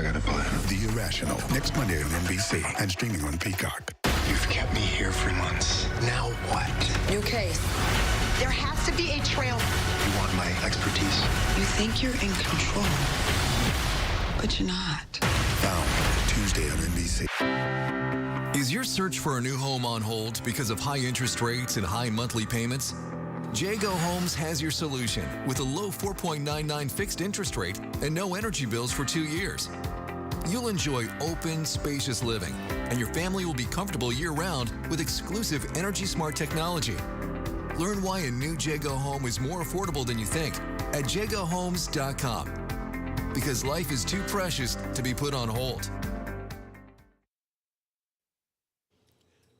I got a plan. The Irrational, next Monday on NBC and streaming on Peacock. You've kept me here for months. Now what? New case. There has to be a trail. You want my expertise? You think you're in control, but you're not. Found Tuesday on NBC. Is your search for a new home on hold because of high interest rates and high monthly payments? Jago Homes has your solution with a low 4.99 fixed interest rate and no energy bills for 2 years. You'll enjoy open, spacious living, and your family will be comfortable year-round with exclusive Energy Smart technology. Learn why a new Jago home is more affordable than you think at jagohomes.com. Because life is too precious to be put on hold.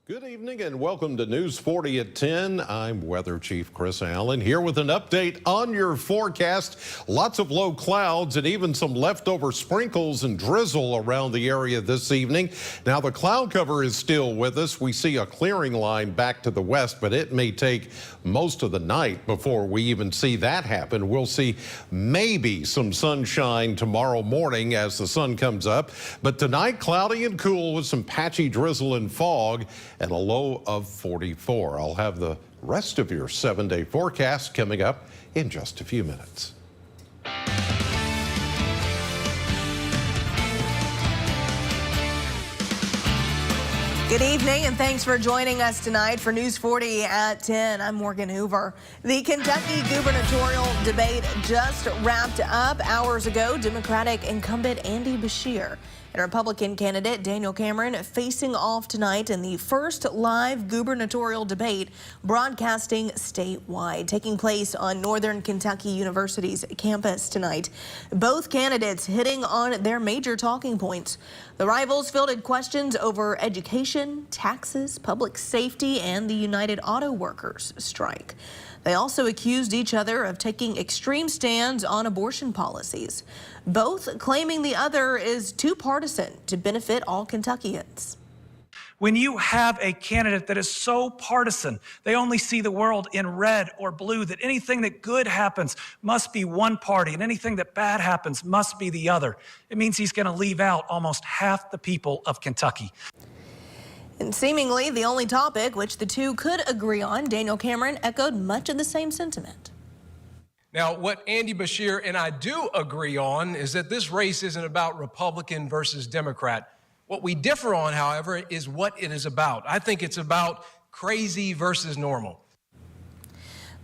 Good evening and welcome to News 40 at 10. I'm Weather Chief Chris Allen here with an update on your forecast. Lots of low clouds and even some leftover sprinkles and drizzle around the area this evening. Now the cloud cover is still with us. We see a clearing line back to the west, but it may take most of the night before we even see that happen. We'll see maybe some sunshine tomorrow morning as the sun comes up, but tonight cloudy and cool with some patchy drizzle and fog and a low of 44. I'll have the rest of your 7-day forecast coming up in just a few minutes. Good evening and thanks for joining us tonight for News 40 at 10. I'm Morgan Hoover. The Kentucky gubernatorial debate just wrapped up hours ago. Democratic incumbent Andy Beshear and Republican candidate Daniel Cameron facing off tonight in the first live gubernatorial debate broadcasting statewide, taking place on Northern Kentucky University's campus tonight. Both candidates hitting on their major talking points. The rivals fielded questions over education, taxes, public safety, and the United Auto Workers strike. They also accused each other of taking extreme stands on abortion policies, both claiming the other is too partisan to benefit all Kentuckians. When you have a candidate that is so partisan, they only see the world in red or blue, that anything that good happens must be one party and anything that bad happens must be the other, it means he's going to leave out almost half the people of Kentucky. And seemingly the only topic which the two could agree on, Daniel Cameron echoed much of the same sentiment. Now, what Andy Beshear and I do agree on is that this race isn't about Republican versus Democrat. What we differ on, however, is what it is about. I think it's about crazy versus normal.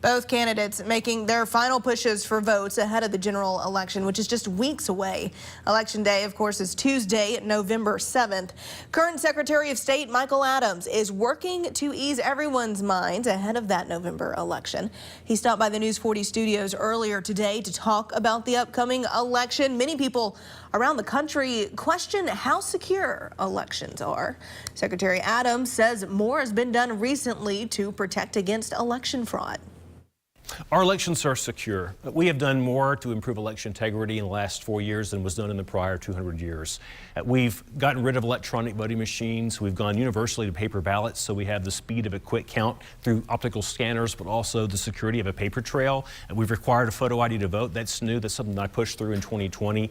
Both candidates making their final pushes for votes ahead of the general election, which is just weeks away. Election day, of course, is Tuesday, November 7th. Current Secretary of State Michael Adams is working to ease everyone's minds ahead of that November election. He stopped by the News 40 studios earlier today to talk about the upcoming election. Many people around the country question how secure elections are. Secretary Adams says more has been done recently to protect against election fraud. Our elections are secure. We have done more to improve election integrity in the last 4 years than was done in the prior 200 years. We've gotten rid of electronic voting machines. We've gone universally to paper ballots, so we have the speed of a quick count through optical scanners, but also the security of a paper trail. And we've required a photo ID to vote. That's new. That's something that I pushed through in 2020.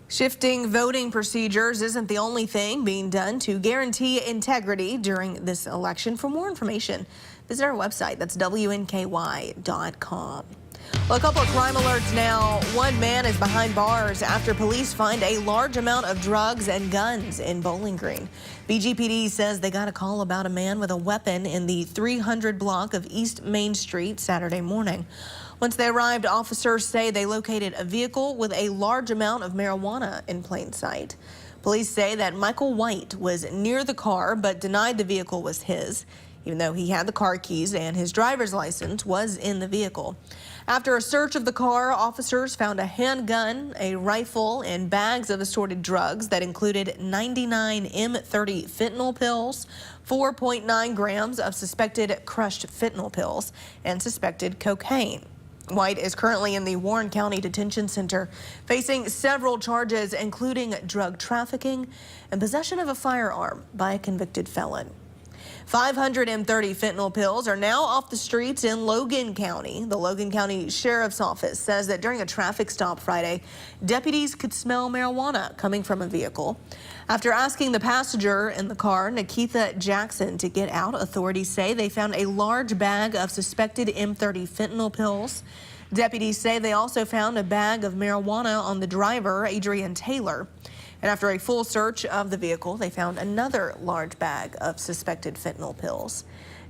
Shifting voting procedures isn't the only thing being done to guarantee integrity during this election. For more information, visit our website. That's WNKY.com. Well, a couple of crime alerts now. One man is behind bars after police find a large amount of drugs and guns in Bowling Green. BGPD says they got a call about a man with a weapon in the 300 block of East Main Street Saturday morning. Once they arrived, officers say they located a vehicle with a large amount of marijuana in plain sight. Police say that Michael White was near the car but denied the vehicle was his, even though he had the car keys and his driver's license was in the vehicle. After a search of the car, officers found a handgun, a rifle, and bags of assorted drugs that included 99 M30 fentanyl pills, 4.9 grams of suspected crushed fentanyl pills, and suspected cocaine. White is currently in the Warren County Detention Center facing several charges, including drug trafficking and possession of a firearm by a convicted felon. 530 fentanyl pills are now off the streets in Logan County. The Logan County Sheriff's Office says that during a traffic stop Friday, deputies could smell marijuana coming from a vehicle. After asking the passenger in the car, Nikita Jackson, to get out, authorities say they found a large bag of suspected M30 fentanyl pills. Deputies say they also found a bag of marijuana on the driver, Adrian Taylor. And after a full search of the vehicle, they found another large bag of suspected fentanyl pills.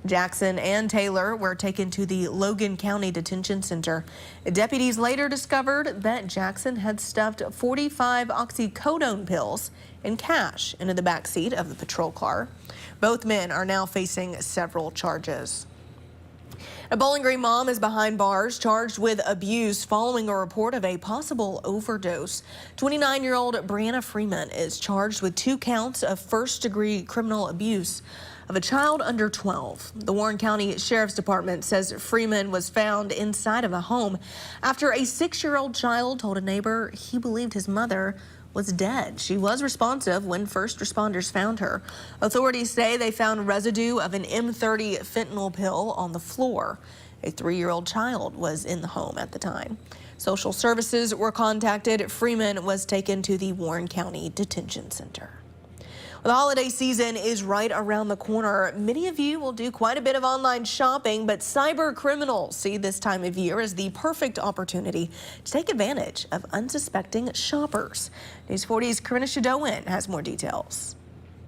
Jackson and Taylor were taken to the Logan County Detention Center. Deputies later discovered that Jackson had stuffed 45 oxycodone pills and cash into the back seat of the patrol car. Both men are now facing several charges. A Bowling Green mom is behind bars charged with abuse following a report of a possible overdose. 29-year-old Brianna Freeman is charged with 2 counts of first-degree criminal abuse of a child under 12. The Warren County Sheriff's Department says Freeman was found inside of a home after a 6-year-old child told a neighbor he believed his mother was dead. She was responsive when first responders found her. Authorities say they found residue of an M30 fentanyl pill on the floor. A 3-year-old child was in the home at the time. Social services were contacted. Freeman was taken to the Warren County Detention Center. The holiday season is right around the corner. Many of you will do quite a bit of online shopping, but cyber criminals see this time of year as the perfect opportunity to take advantage of unsuspecting shoppers. News 40's Corinna Shadowan has more details.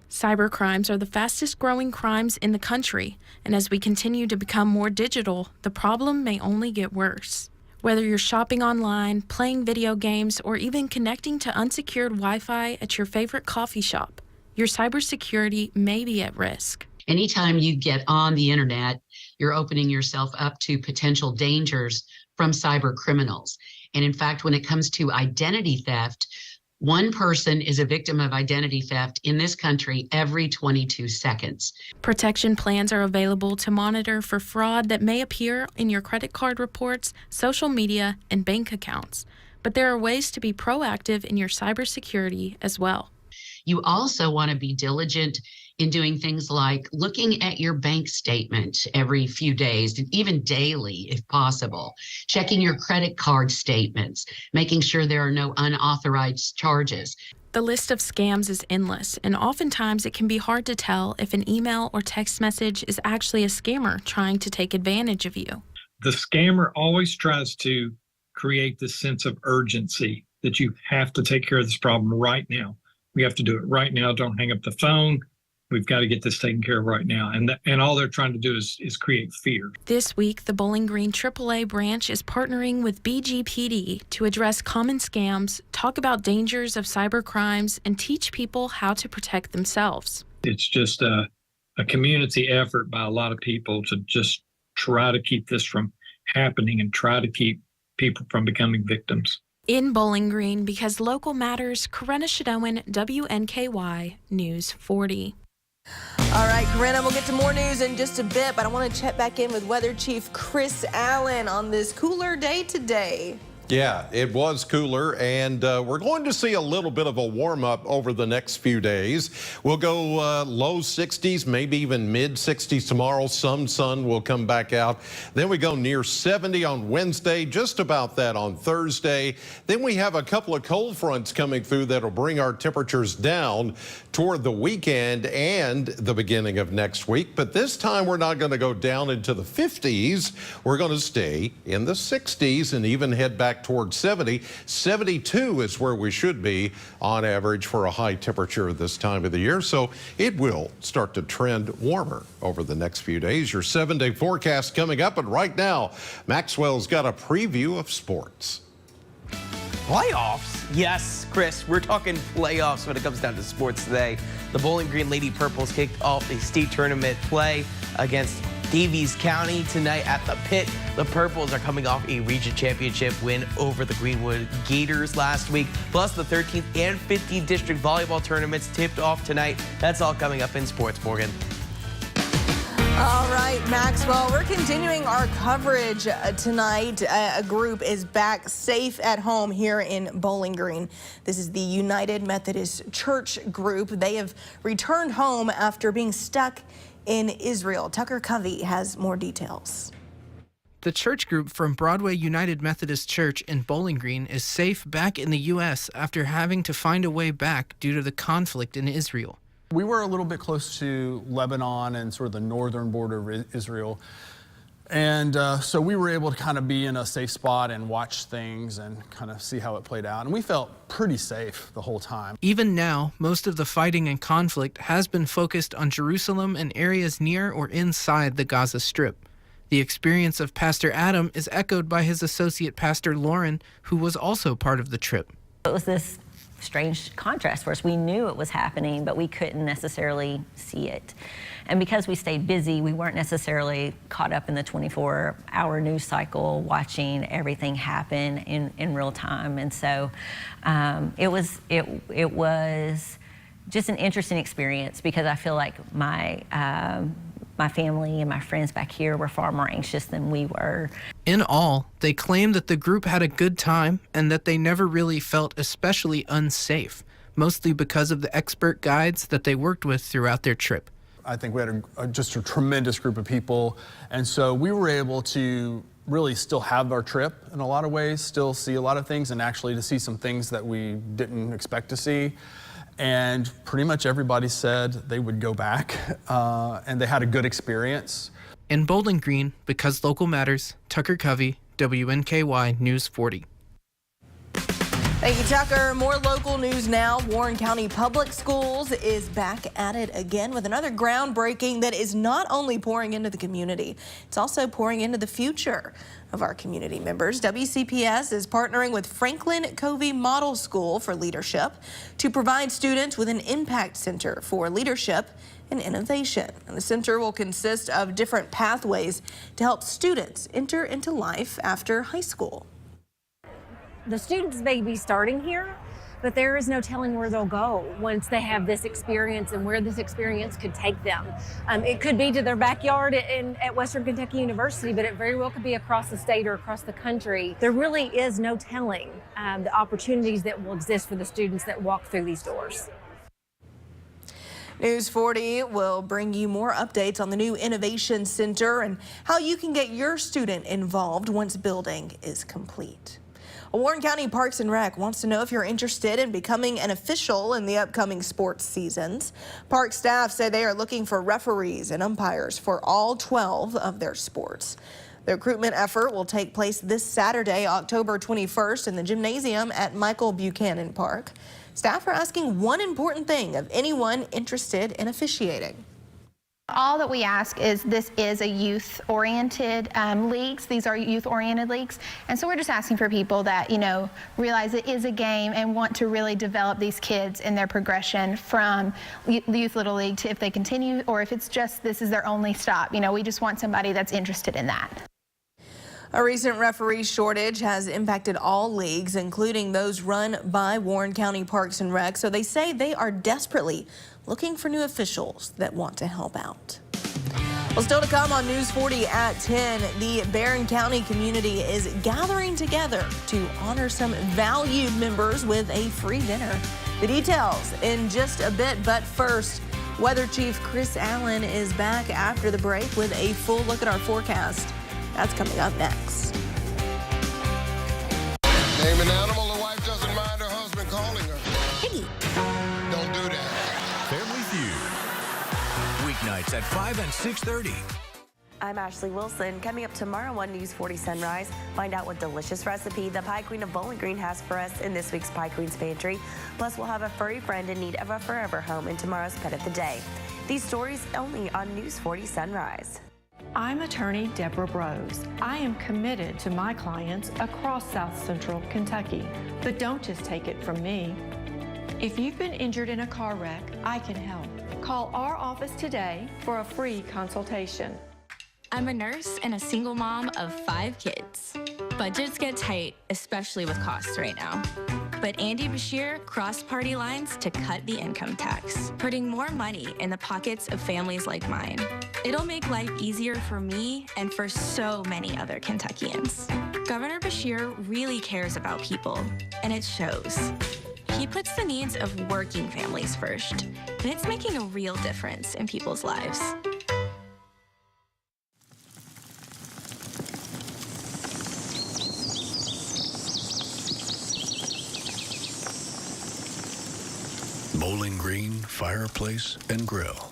Cyber crimes are the fastest growing crimes in the country, and as we continue to become more digital, the problem may only get worse. Whether you're shopping online, playing video games, or even connecting to unsecured Wi-Fi at your favorite coffee shop, your cybersecurity may be at risk. Anytime you get on the internet, you're opening yourself up to potential dangers from cyber criminals. And in fact, when it comes to identity theft, one person is a victim of identity theft in this country every 22 seconds. Protection plans are available to monitor for fraud that may appear in your credit card reports, social media, and bank accounts. But there are ways to be proactive in your cybersecurity as well. You also want to be diligent in doing things like looking at your bank statement every few days, even daily if possible, checking your credit card statements, making sure there are no unauthorized charges. The list of scams is endless, and oftentimes it can be hard to tell if an email or text message is actually a scammer trying to take advantage of you. The scammer always tries to create this sense of urgency that you have to take care of this problem right now. We have to do it right now. Don't hang up the phone. We've got to get this taken care of right now. And all they're trying to do is create fear. This week, the Bowling Green AAA branch is partnering with BGPD to address common scams, talk about dangers of cyber crimes, and teach people how to protect themselves. It's just a community effort by a lot of people to just try to keep this from happening and try to keep people from becoming victims. In Bowling Green, because local matters, Corinna Shadowan, WNKY News 40. All right, Corinna, we'll get to more news in just a bit, but I want to check back in with Weather Chief Chris Allen on this cooler day today. Yeah, it was cooler, and we're going to see a little bit of a warm-up over the next few days. We'll go low 60s, maybe even mid-60s tomorrow. Some sun will come back out. Then we go near 70 on Wednesday, just about that on Thursday. Then we have a couple of cold fronts coming through that'll bring our temperatures down toward the weekend and the beginning of next week. But this time we're not going to go down into the 50s. We're going to stay in the 60s and even head back towards 70. 72 is where we should be on average for a high temperature this time of the year. So it will start to trend warmer over the next few days. Your 7-day forecast coming up. And right now, Maxwell's got a preview of sports. Playoffs? Yes, Chris, we're talking playoffs when it comes down to sports today. The Bowling Green Lady Purples kicked off a state tournament play against Davies County tonight at the Pit. The Purples are coming off a region championship win over the Greenwood Gators last week. Plus, the 13th and 15th district volleyball tournaments tipped off tonight. That's all coming up in sports, Morgan. All right, Maxwell, we're continuing our coverage tonight. A group is back safe at home here in Bowling Green. This is the United Methodist Church group. They have returned home after being stuck in Israel. Tucker Covey has more details. The church group from Broadway United Methodist Church in Bowling Green is safe back in the U.S. after having to find a way back due to the conflict in Israel. We were a little bit close to Lebanon and sort of the northern border of Israel. And so we were able to kind of be in a safe spot and watch things and kind of see how it played out. And we felt pretty safe the whole time. Even now, most of the fighting and conflict has been focused on Jerusalem and areas near or inside the Gaza Strip. The experience of Pastor Adam is echoed by his associate pastor Lauren, who was also part of the trip. It was this strange contrast for us. We knew it was happening, but we couldn't necessarily see it. And because we stayed busy, we weren't necessarily caught up in the 24-hour news cycle, watching everything happen in real time. And so it was just an interesting experience, because I feel like my family and my friends back here were far more anxious than we were. In all, they claim that the group had a good time and that they never really felt especially unsafe, mostly because of the expert guides that they worked with throughout their trip. I think we had just a tremendous group of people, and so we were able to really still have our trip in a lot of ways, still see a lot of things, and actually to see some things that we didn't expect to see. And pretty much everybody said they would go back, and they had a good experience. In Bowling Green, because local matters, Tucker Covey, WNKY News 40. Thank you, Tucker. More local news now. Warren County Public Schools is back at it again with another groundbreaking that is not only pouring into the community, it's also pouring into the future of our community members. WCPS is partnering with Franklin Covey Model School for Leadership to provide students with an impact center for leadership and innovation. And the center will consist of different pathways to help students enter into life after high school. The students may be starting here, but there is no telling where they'll go once they have this experience and where this experience could take them. It could be to their backyard at Western Kentucky University, but it very well could be across the state or across the country. There really is no telling the opportunities that will exist for the students that walk through these doors. News 40 will bring you more updates on the new Innovation Center and how you can get your student involved once building is complete. Warren County Parks and Rec wants to know if you're interested in becoming an official in the upcoming sports seasons. Park staff say they are looking for referees and umpires for all 12 of their sports. The recruitment effort will take place this Saturday, October 21st, in the gymnasium at Michael Buchanan Park. Staff are asking one important thing of anyone interested in officiating. All that we ask is this is a youth-oriented leagues. These are youth-oriented leagues. And so we're just asking for people that, realize it is a game and want to really develop these kids in their progression from Youth Little League to if they continue or if it's just this is their only stop. We just want somebody that's interested in that. A recent referee shortage has impacted all leagues, including those run by Warren County Parks and Rec. So they say they are desperately looking for new officials that want to help out. Well, still to come on News 40 at 10, the Barron County community is gathering together to honor some valued members with a free dinner. The details in just a bit, but first, Weather Chief Chris Allen is back after the break with a full look at our forecast. That's coming up next. Name an animal the wife doesn't mind her husband calling her. Piggy. Don't do that. Family Feud. Weeknights at 5 and 6:30. I'm Ashley Wilson. Coming up tomorrow on News 40 Sunrise, find out what delicious recipe the Pie Queen of Bowling Green has for us in this week's Pie Queen's Pantry. Plus, we'll have a furry friend in need of a forever home in tomorrow's Pet of the Day. These stories only on News 40 Sunrise. I'm attorney Deborah Brose. I am committed to my clients across South Central Kentucky. But don't just take it from me. If you've been injured in a car wreck, I can help. Call our office today for a free consultation. I'm a nurse and a single mom of 5 kids. Budgets get tight, especially with costs right now. But Andy Bashir crossed party lines to cut the income tax, putting more money in the pockets of families like mine. It'll make life easier for me and for so many other Kentuckians. Governor Bashir really cares about people, and it shows. He puts the needs of working families first, and it's making a real difference in people's lives. Bowling Green Fireplace and Grill.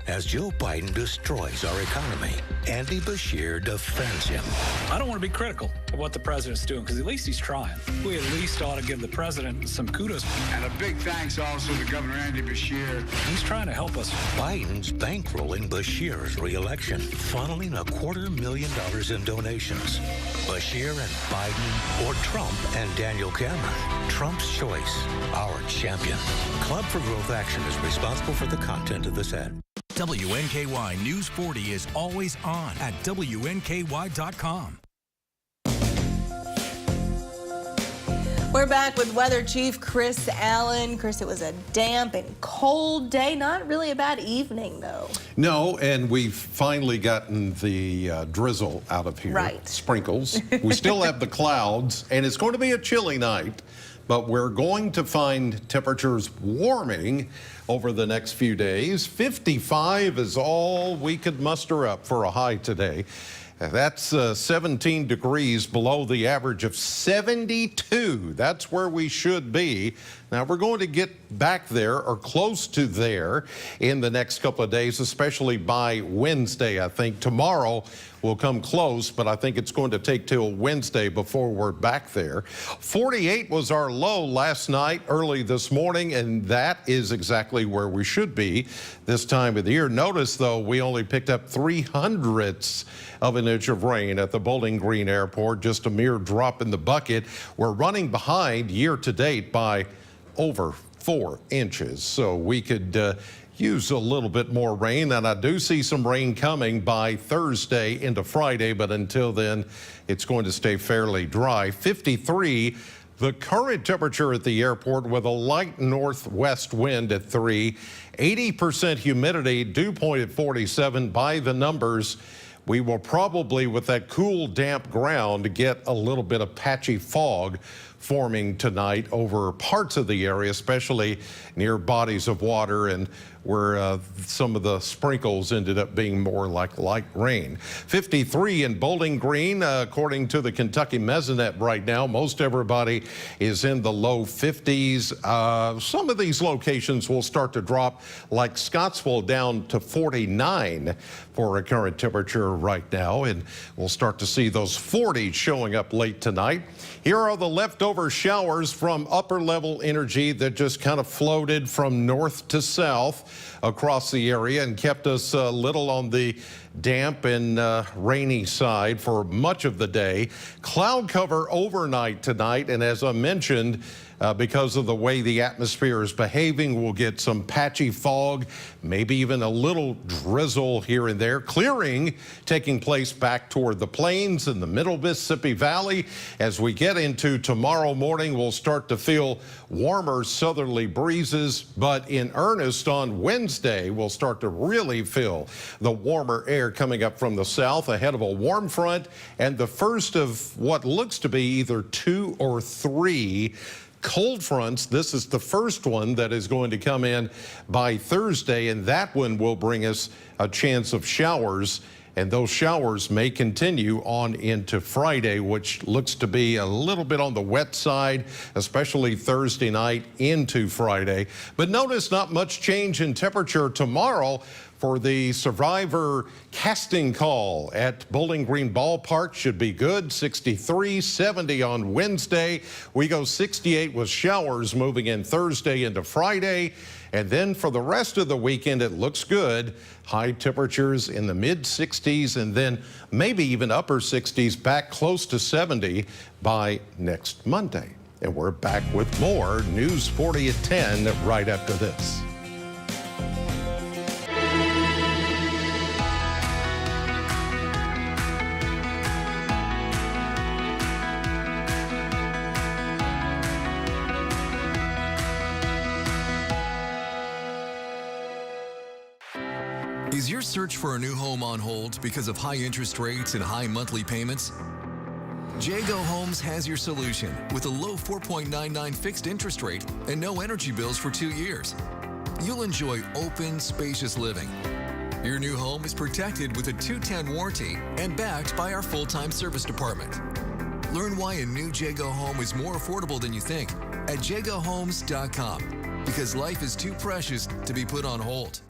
As Joe Biden destroys our economy, Andy Bashir defends him. I don't want to be critical of what the president's doing because at least he's trying. We at least ought to give the president some kudos. And a big thanks also to Governor Andy Bashir. He's trying to help us. Biden's bankrolling Bashir's re-election, funneling $250,000 in donations. Bashir and Biden, or Trump and Daniel Cameron. Trump's choice, our champion. Club for Growth Action is responsible for the content of this ad. WNKY News 40 is always on at WNKY.com. We're back with Weather Chief Chris Allen. Chris, it was a damp and cold day. Not really a bad evening, though. No, and we've finally gotten the drizzle out of here. Right. Sprinkles. We still have the clouds, and it's going to be a chilly night, but we're going to find temperatures warming over the next few days. 55 is all we could muster up for a high today. That's 17 degrees below the average of 72. That's where we should be. Now, we're going to get back there or close to there in the next couple of days, especially by Wednesday. I think tomorrow will come close, but I think it's going to take till Wednesday before we're back there. 48 was our low last night, early this morning, and that is exactly where we should be this time of the year. Notice, though, we only picked up 0.03 of an inch of rain at the Bowling Green Airport, just a mere drop in the bucket. We're running behind year to date by over 4 inches, so we could use a little bit more rain, and I do see some rain coming by Thursday into Friday, but until then, it's going to stay fairly dry. 53, the current temperature at the airport with a light northwest wind at 3, 80% humidity, dew point at 47. By the numbers, we will probably, with that cool, damp ground, get a little bit of patchy fog forming tonight over parts of the area, especially near bodies of water and where some of the sprinkles ended up being more like light rain. 53 in Bowling Green, according to the Kentucky Mesonet right now. Most everybody is in the low 50s. Some of these locations will start to drop, like Scottsville down to 49 for a current temperature right now, and we'll start to see those 40s showing up late tonight. Here are the leftover showers from upper level energy that just kind of floated from north to south across the area and kept us a little on the damp and rainy side for much of the day. Cloud cover overnight tonight, and as I mentioned, because of the way the atmosphere is behaving, we'll get some patchy fog, maybe even a little drizzle here and there. Clearing taking place back toward the plains and the middle Mississippi Valley. As we get into tomorrow morning, we'll start to feel warmer southerly breezes, but in earnest on Wednesday, we'll start to really feel the warmer air coming up from the south ahead of a warm front and the first of what looks to be either 2 or 3 cold fronts. This is the first one that is going to come in by Thursday, and that one will bring us a chance of showers, and those showers may continue on into Friday, which looks to be a little bit on the wet side, especially Thursday night into Friday. But notice not much change in temperature tomorrow for the Survivor casting call at Bowling Green Ballpark. Should be good. 63, 70 on Wednesday. We go 68 with showers moving in Thursday into Friday. And then for the rest of the weekend, it looks good. High temperatures in the mid 60s and then maybe even upper 60s, back close to 70 by next Monday. And we're back with more News 40 at 10 right after this. Is your search for a new home on hold because of high interest rates and high monthly payments? Jago Homes has your solution with a low 4.99 fixed interest rate and no energy bills for 2 years. You'll enjoy open, spacious living. Your new home is protected with a 210 warranty and backed by our full-time service department. Learn why a new Jago home is more affordable than you think at jagohomes.com, because life is too precious to be put on hold.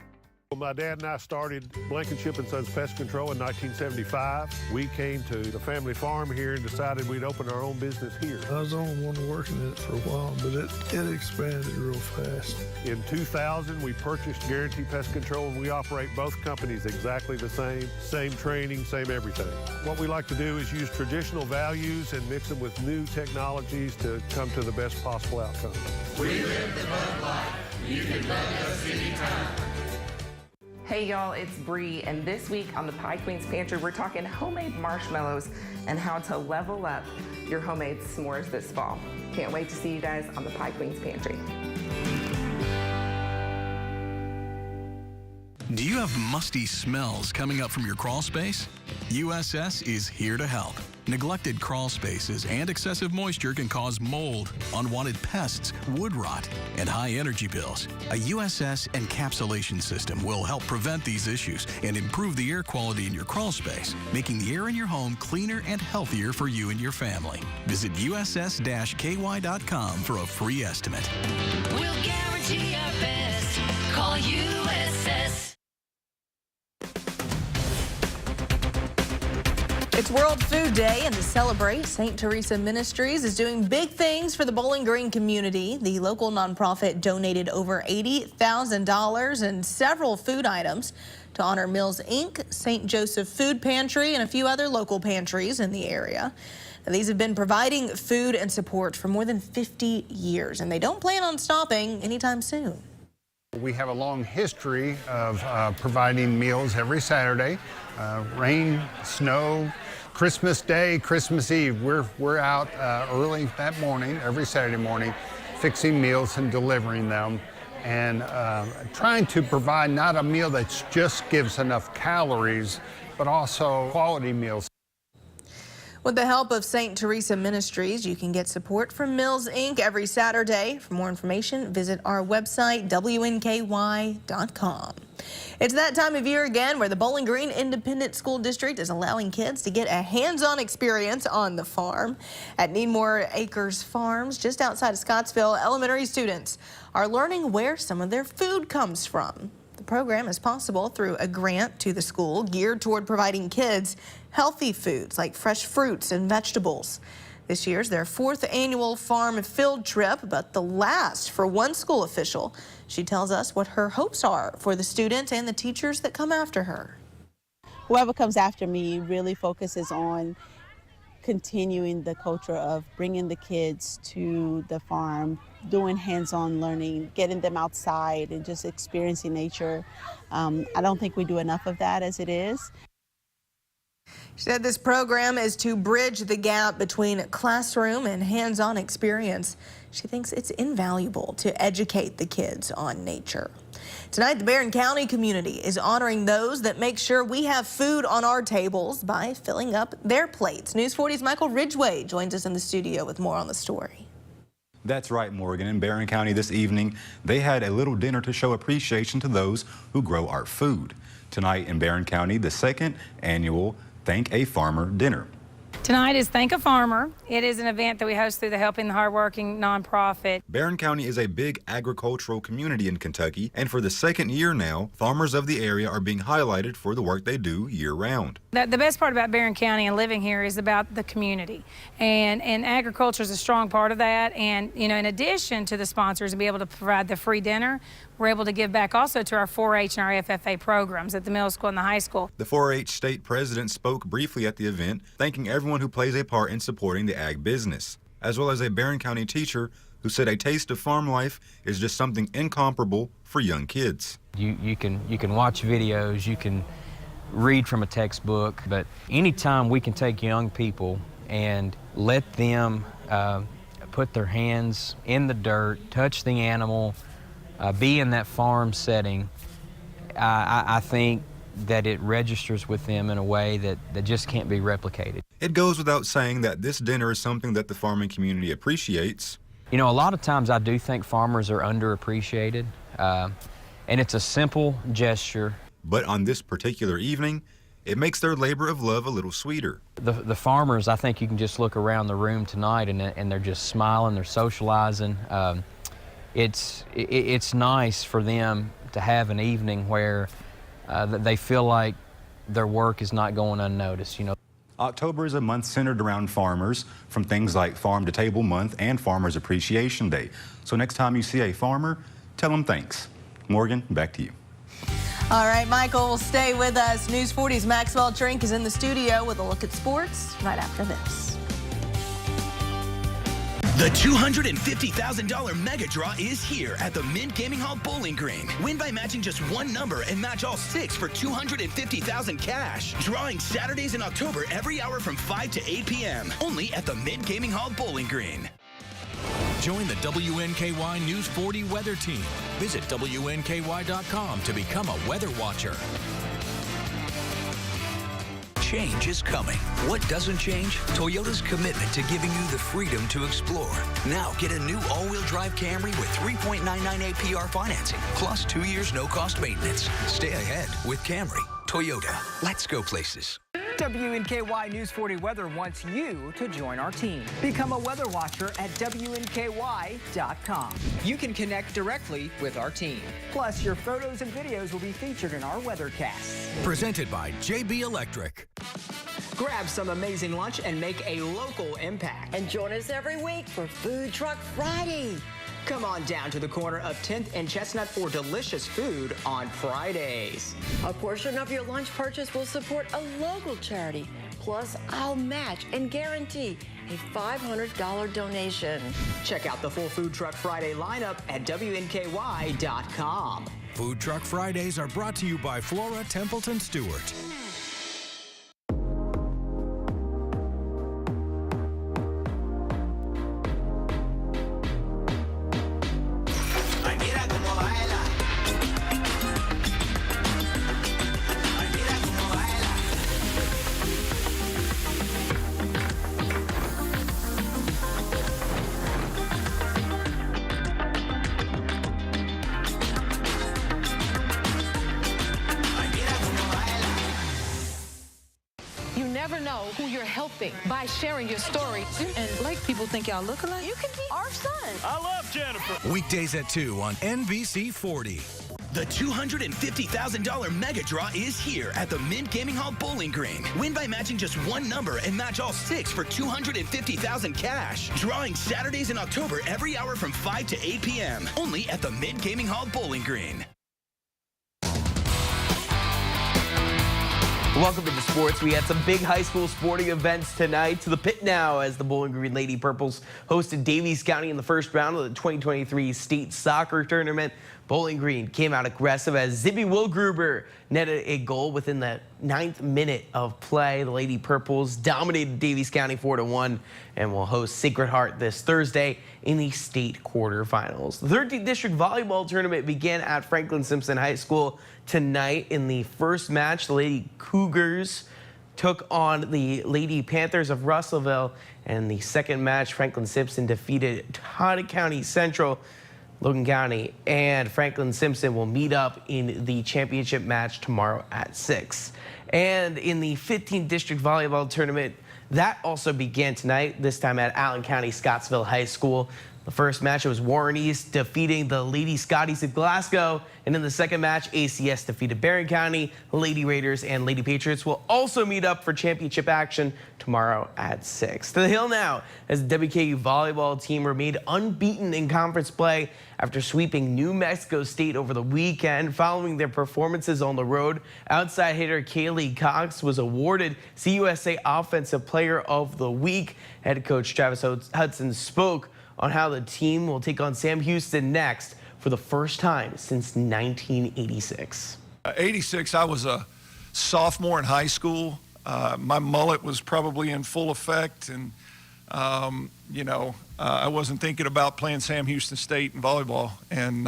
Well, my dad and I started Blankenship & Sons Pest Control in 1975. We came to the family farm here and decided we'd open our own business here. I was the only one working in it for a while, but it expanded real fast. In 2000, we purchased Guarantee Pest Control, and we operate both companies exactly the same training, same everything. What we like to do is use traditional values and mix them with new technologies to come to the best possible outcome. We live the bug life. You can bug us anytime. Hey y'all, it's Bree, and this week on the Pie Queen's Pantry, we're talking homemade marshmallows and how to level up your homemade s'mores this fall. Can't wait to see you guys on the Pie Queen's Pantry. Do you have musty smells coming up from your crawl space? USS is here to help. Neglected crawl spaces and excessive moisture can cause mold, unwanted pests, wood rot, and high energy bills. A USS encapsulation system will help prevent these issues and improve the air quality in your crawl space, making the air in your home cleaner and healthier for you and your family. Visit uss-ky.com for a free estimate. We'll guarantee our best. Call USS. It's World Food Day, and to celebrate, St. Teresa Ministries is doing big things for the Bowling Green community. The local nonprofit donated over $80,000 and several food items to honor Mills Inc., St. Joseph Food Pantry, and a few other local pantries in the area. Now, these have been providing food and support for more than 50 years, and they don't plan on stopping anytime soon. We have a long history of providing meals every Saturday, rain, snow, Christmas Day, Christmas Eve. We're out early that morning, every Saturday morning, fixing meals and delivering them, and trying to provide not a meal that just gives enough calories, but also quality meals. With the help of St. Teresa Ministries, you can get support from Mills Inc. every Saturday. For more information, visit our website, WNKY.com. It's that time of year again where the Bowling Green Independent School District is allowing kids to get a hands-on experience on the farm. At Needmore Acres Farms, just outside of Scottsville, elementary students are learning where some of their food comes from. The program is possible through a grant to the school geared toward providing kids healthy foods like fresh fruits and vegetables. This year's their 4th annual farm field trip, but the last for one school official. She tells us what her hopes are for the students and the teachers that come after her. Whoever comes after me really focuses on continuing the culture of bringing the kids to the farm, doing hands-on learning, getting them outside and just experiencing nature. I don't think we do enough of that as it is. She said this program is to bridge the gap between classroom and hands-on experience. She thinks it's invaluable to educate the kids on nature. Tonight, the Barron County community is honoring those that make sure we have food on our tables by filling up their plates. News 40's Michael Ridgway joins us in the studio with more on the story. That's right, Morgan. In Barron County this evening, they had a little dinner to show appreciation to those who grow our food. Tonight in Barron County, the 2nd annual Thank a Farmer dinner. Tonight is Thank a Farmer. It is an event that we host through the Helping the Hardworking nonprofit. Barron County is a big agricultural community in Kentucky, and for the 2nd year now, farmers of the area are being highlighted for the work they do year-round. The best part about Barron County and living here is about the community, and agriculture is a strong part of that. And you know, in addition to the sponsors and be able to provide the free dinner, we're able to give back also to our 4-H and our FFA programs at the middle school and the high school. The 4-H state president spoke briefly at the event, thanking everyone who plays a part in supporting the ag business, as well as a Barron County teacher who said a taste of farm life is just something incomparable for young kids. You can watch videos, you can read from a textbook, but anytime we can take young people and let them put their hands in the dirt, touch the animal, be in that farm setting, I think that it registers with them in a way that just can't be replicated. It goes without saying that this dinner is something that the farming community appreciates. You know, a lot of times I do think farmers are underappreciated, and it's a simple gesture. But on this particular evening, It makes their labor of love a little sweeter. The farmers, I think you can just look around the room tonight and they're just smiling, they're socializing. It's nice for them to have an evening where they feel like their work is not going unnoticed, you know. October is a month centered around farmers, from things like Farm to Table Month and Farmers Appreciation Day. So next time you see a farmer, tell them thanks. Morgan, back to you. All right, Michael will stay with us. News 40's Maxwell Trink is in the studio with a look at sports right after this. The $250,000 mega draw is here at the Mint Gaming Hall Bowling Green. Win by matching just one number and match all 6 for $250,000 cash. Drawing Saturdays in October every hour from 5 to 8 p.m. Only at the Mint Gaming Hall Bowling Green. Join the WNKY News 40 weather team. Visit WNKY.com to become a weather watcher. Change is coming. What doesn't change? Toyota's commitment to giving you the freedom to explore. Now get a new all-wheel drive Camry with 3.99 APR financing, plus 2 years no-cost maintenance. Stay ahead with Camry. Toyota. Let's go places. WNKY News 40 Weather wants you to join our team. Become a weather watcher at WNKY.com. You can connect directly with our team. Plus, your photos and videos will be featured in our weathercasts. Presented by JB Electric. Grab some amazing lunch and make a local impact. And join us every week for Food Truck Friday. Come on down to the corner of 10th and Chestnut for delicious food on Fridays. A portion of your lunch purchase will support a local charity. Plus, I'll match and guarantee a $500 donation. Check out the full Food Truck Friday lineup at WNKY.com. Food Truck Fridays are brought to you by Flora Templeton Stewart. By sharing your story. And like people think y'all look alike, you can be our son. I love Jennifer. Weekdays at 2 on NBC 40. The $250,000 mega draw is here at the Mint Gaming Hall Bowling Green. Win by matching just one number and match all 6 for $250,000 cash. Drawing Saturdays in October every hour from 5 to 8 p.m. Only at the Mint Gaming Hall Bowling Green. Welcome to the sports. We had some big high school sporting events tonight. To the pit now as the Bowling Green Lady Purples hosted Davies County in the first round of the 2023 state soccer tournament. Bowling Green came out aggressive as Zibby Wilgruber netted a goal within the 9th minute of play. The Lady Purples dominated Davies County 4-1 and will host Sacred Heart this Thursday in the state quarterfinals. The 13th District Volleyball Tournament began at Franklin Simpson High School tonight. In the first match, the Lady Cougars took on the Lady Panthers of Russellville. And the second match, Franklin Simpson defeated Todd County Central. Logan County and Franklin Simpson will meet up in the championship match tomorrow at 6. And in the 15th District Volleyball Tournament, that also began tonight, this time at Allen County Scottsville High School. The first match, it was Warren East defeating the Lady Scotties of Glasgow. And in the second match, ACS defeated Barron County. The Lady Raiders and Lady Patriots will also meet up for championship action tomorrow at 6. To the Hill now, as the WKU volleyball team remained unbeaten in conference play after sweeping New Mexico State over the weekend. Following their performances on the road, outside hitter Kaylee Cox was awarded CUSA Offensive Player of the Week. Head coach Travis Hudson spoke on how the team will take on Sam Houston next for the first time since 1986. 86, I was a sophomore in high school. My mullet was probably in full effect, and I wasn't thinking about playing Sam Houston State in volleyball. And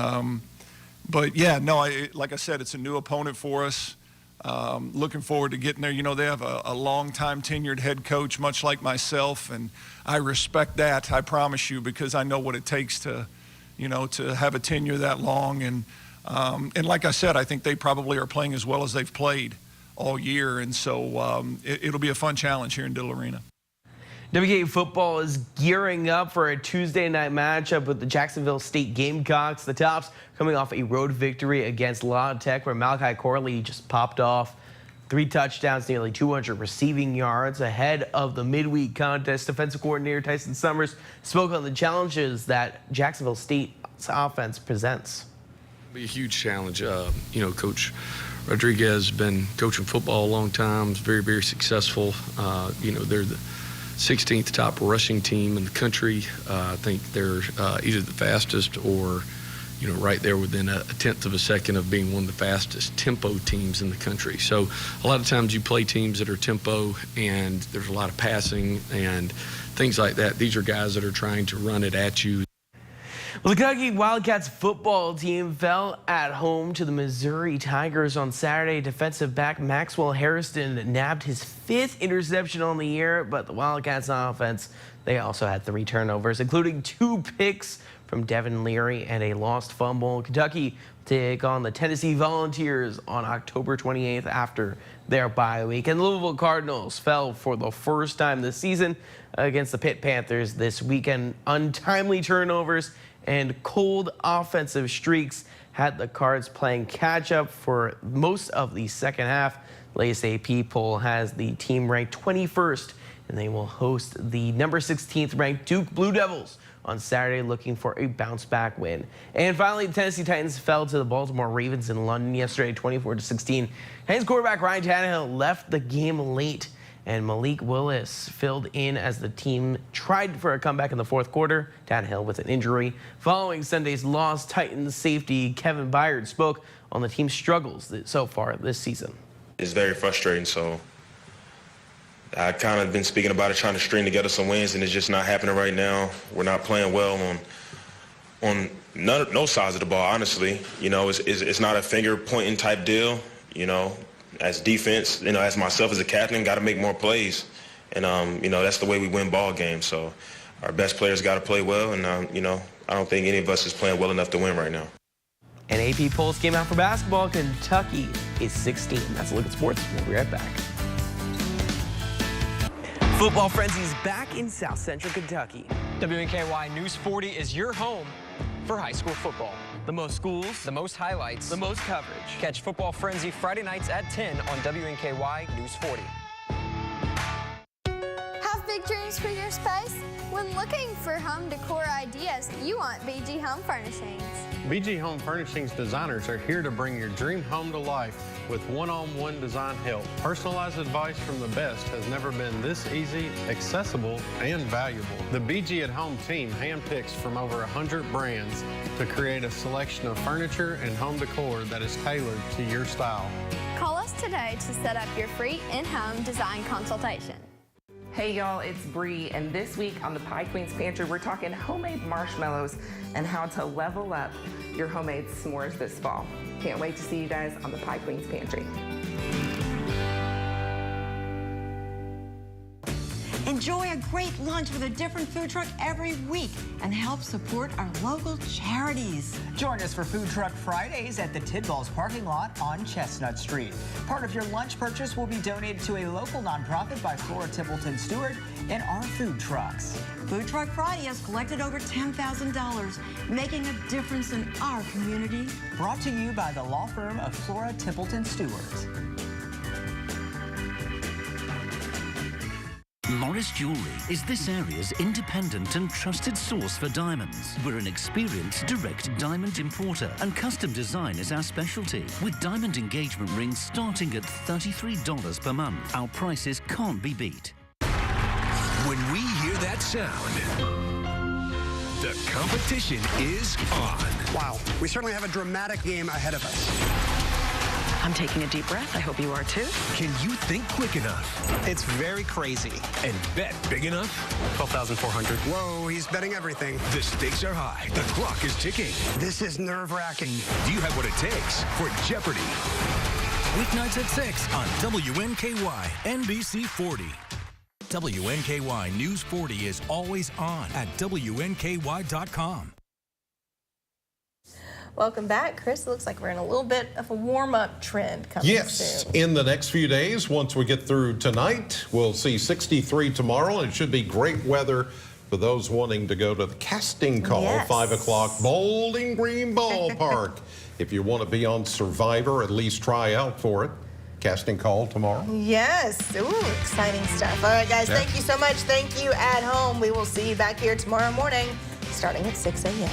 but yeah, no, like I said, it's a new opponent for us. Looking forward to getting there. You know, they have a long-time tenured head coach, much like myself, and I respect that, I promise you, because I know what it takes to, to have a tenure that long. And like I said, I think they probably are playing as well as they've played all year. And so it'll be a fun challenge here in Diddle Arena. WNKY football is gearing up for a Tuesday night matchup with the Jacksonville State Gamecocks. The Tops coming off a road victory against La Tech, where Malachi Corley just popped off 3 touchdowns, nearly 200 receiving yards. Ahead of the midweek contest, defensive coordinator Tyson Summers spoke on the challenges that Jacksonville State's offense presents. It'll be a huge challenge. Coach Rodriguez has been coaching football a long time. Is very, very successful. They're the 16th top rushing team in the country. I think they're either the fastest or, right there within a tenth of a second of being one of the fastest tempo teams in the country. So a lot of times you play teams that are tempo and there's a lot of passing and things like that. These are guys that are trying to run it at you. Well, the Kentucky Wildcats football team fell at home to the Missouri Tigers on Saturday. Defensive back Maxwell Harrison nabbed his 5th interception on the year, but the Wildcats offense, they also had 3 turnovers, including 2 picks from Devin Leary and a lost fumble. Kentucky take on the Tennessee Volunteers on October 28th after their bye week. And the Louisville Cardinals fell for the first time this season against the Pitt Panthers this weekend. Untimely turnovers and cold offensive streaks had the Cards playing catch-up for most of the second half. Latest AP poll has the team ranked 21st, and they will host the number 16th ranked Duke Blue Devils on Saturday, looking for a bounce-back win. And finally, the Tennessee Titans fell to the Baltimore Ravens in London yesterday, 24-16. Titans quarterback Ryan Tannehill left the game late, and Malik Willis filled in as the team tried for a comeback in the fourth quarter. Tannehill with an injury. Following Sunday's loss, Titans safety Kevin Byard spoke on the team's struggles so far this season. It's very frustrating, so I kind of been speaking about it, trying to string together some wins, and it's just not happening right now. We're not playing well on no sides of the ball, honestly. It's not a finger-pointing type deal, As defense, as myself as a captain, got to make more plays. And, that's the way we win ball games. So our best players got to play well. And, I don't think any of us is playing well enough to win right now. And AP polls came out for basketball. Kentucky is 16. That's a look at sports. We'll be right back. Football Frenzy's back in South Central Kentucky. WNKY News 40 is your home for high school football. The most schools, the most highlights, the most coverage. Catch Football Frenzy Friday nights at 10 on WNKY News 40. Have big dreams for your space? When looking for home decor ideas, you want BG Home Furnishings. BG Home Furnishings designers are here to bring your dream home to life with one-on-one design help. Personalized advice from the best has never been this easy, accessible, and valuable. The BG at Home team handpicks from over 100 brands to create a selection of furniture and home decor that is tailored to your style. Call us today to set up your free in-home design consultation. Hey y'all, it's Bree, and this week on the Pie Queen's Pantry, we're talking homemade marshmallows and how to level up your homemade s'mores this fall. Can't wait to see you guys on the Pie Queen's Pantry. Enjoy a great lunch with a different food truck every week and help support our local charities. Join us for Food Truck Fridays at the Tidballs parking lot on Chestnut Street. Part of your lunch purchase will be donated to a local nonprofit by Flora Templeton Stewart and our food trucks. Food Truck Friday has collected over $10,000, making a difference in our community. Brought to you by the law firm of Flora Templeton Stewart. Morris Jewelry is this area's independent and trusted source for diamonds. We're an experienced direct diamond importer, and custom design is our specialty. With diamond engagement rings starting at $33 per month, our prices can't be beat. When we hear that sound, the competition is on. Wow, we certainly have a dramatic game ahead of us. I'm taking a deep breath. I hope you are too. Can you think quick enough? It's very crazy. And bet big enough? 12,400. Whoa, he's betting everything. The stakes are high. The clock is ticking. This is nerve-wracking. Do you have what it takes for Jeopardy? Weeknights at 6 on WNKY, NBC 40. WNKY News 40 is always on at WNKY.com. Welcome back, Chris. It looks like we're in a little bit of a warm-up trend coming Yes, soon. in the next few days, once we get through tonight, we'll see 63 tomorrow, and it should be great weather for those wanting to go to the casting call, Yes. 5 o'clock, Bowling Green Ballpark. If you want to be on Survivor, at least try out for it. Casting call tomorrow. Yes. Ooh, exciting stuff. All right, guys, Yeah. thank you so much. Thank you at home. We will see you back here tomorrow morning starting at 6 a.m.